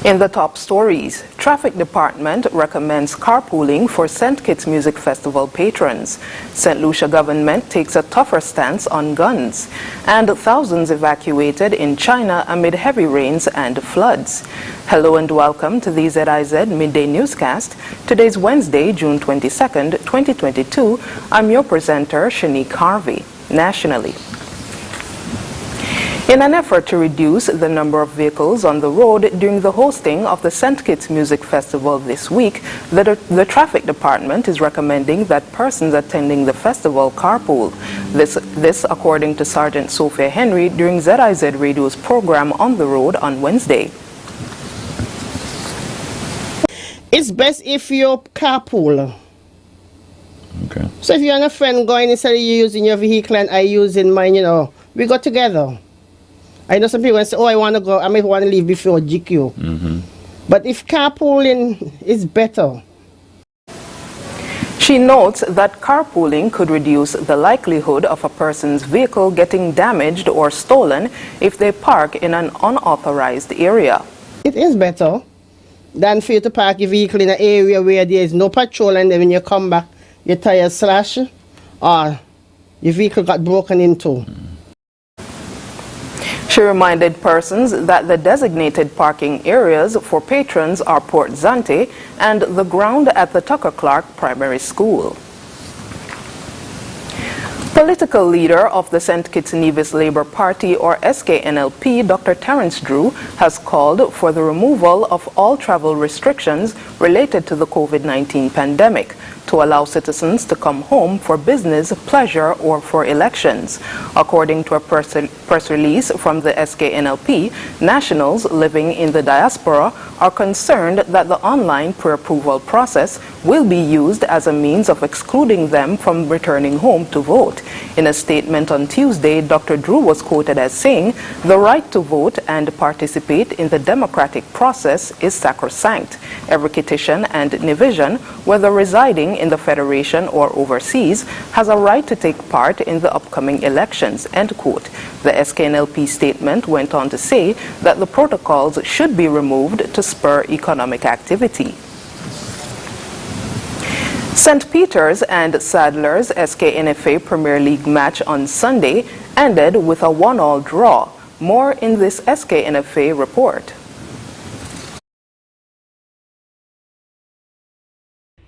In the top stories, Traffic Department recommends carpooling for St. Kitts Music Festival patrons. St. Lucia government takes a tougher stance on guns. And thousands evacuated in China amid heavy rains and floods. Hello and welcome to the ZIZ Midday Newscast. Today's Wednesday, June 22nd, 2022. I'm your presenter, Shanique Harvey. Nationally, in an effort to reduce the number of vehicles on the road during the hosting of the St. Kitts Music Festival this week, the Traffic Department is recommending that persons attending the festival carpool. This according to Sergeant Sophia Henry during ZIZ Radio's program On the Road on Wednesday. It's best if you carpool. Okay. So if you and a friend going, instead of you using your vehicle and I using mine, we go together. I know some people say, oh, I want to go, I may want to leave before GQ. Mm-hmm. But if carpooling is better. She notes that carpooling could reduce the likelihood of a person's vehicle getting damaged or stolen if they park in an unauthorized area. It is better than for you to park your vehicle in an area where there is no patrol, and then when you come back, your tires slash or your vehicle got broken into. She reminded persons that the designated parking areas for patrons are Port Zante and the ground at the Tucker Clark Primary School. Political leader of the St. Kitts Nevis Labour Party, or SKNLP, Dr. Terence Drew, has called for the removal of all travel restrictions related to the COVID-19 pandemic to allow citizens to come home for business, pleasure, or for elections. According to a press release from the SKNLP, nationals living in the diaspora are concerned that the online pre-approval process will be used as a means of excluding them from returning home to vote. In a statement on Tuesday, Dr. Drew was quoted as saying, "The right to vote and participate in the democratic process is sacrosanct. Every Kittitian and Nevisian, whether residing in the Federation or overseas, has a right to take part in the upcoming elections," end quote. The SKNLP statement went on to say that the protocols should be removed to spur economic activity. St. Peter's and Sadler's SKNFA Premier League match on Sunday ended with a 1-1 draw. More in this SKNFA report.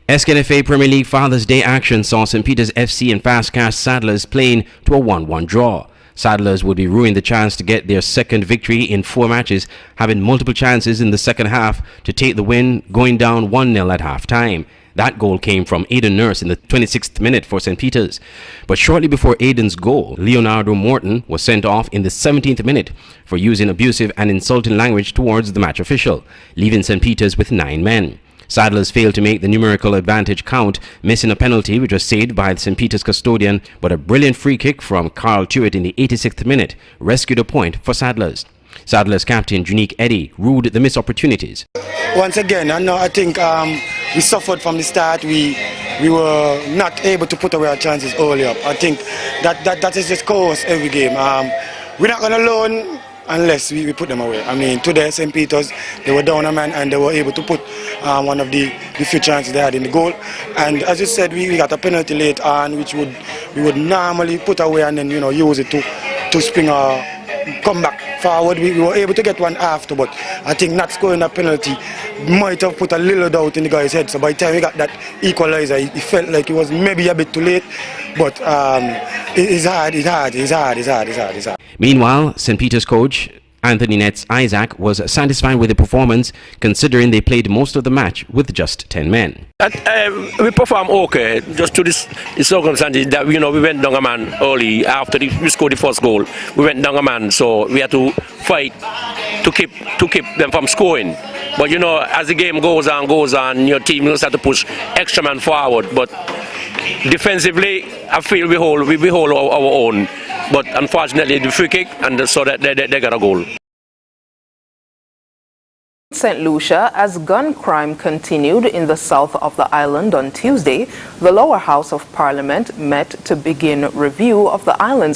SKNFA Premier League Father's Day action saw St. Peter's FC and Fast Cash Sadlers playing to a 1-1 draw. Sadlers would be ruining the chance to get their second victory in 4 matches, having multiple chances in the second half to take the win, going down 1-0 at half-time. That goal came from Aidan Nurse in the 26th minute for St. Peter's. But shortly before Aidan's goal, Leonardo Morton was sent off in the 17th minute for using abusive and insulting language towards the match official, leaving St. Peter's with 9 men. Sadlers failed to make the numerical advantage count, missing a penalty which was saved by the St. Peter's custodian, but a brilliant free kick from Carl Tuitt in the 86th minute rescued a point for Sadlers. Sadlers captain Junique Eddy ruled the missed opportunities. Once again, I think we suffered from the start. We were not able to put away our chances early up. I think that is just course every game. We're not going to learn unless we put them away. I mean, today St. Peter's, they were down a man and they were able to put one of the few chances they had in the goal. And as you said, we got a penalty late on, which we would normally put away and then use it to spring our come back forward. We were able to get one after, but I think not scoring a penalty might have put a little doubt in the guy's head. So by the time we got that equalizer, he felt like it was maybe a bit too late. But it's hard. Meanwhile, St. Peter's coach Anthony Nets Isaac was satisfied with the performance, considering they played most of the match with just 10 men. We performed okay, just to this circumstances that we went down a man early after we scored the first goal. We went down a man, so we had to fight to keep them from scoring. But as the game goes on, your team will start to push extra man forward. But defensively, I feel we hold our own. But unfortunately, the free kick, and so that they got a goal. St. Lucia, as gun crime continued in the south of the island on Tuesday, the lower house of Parliament met to begin review of the island's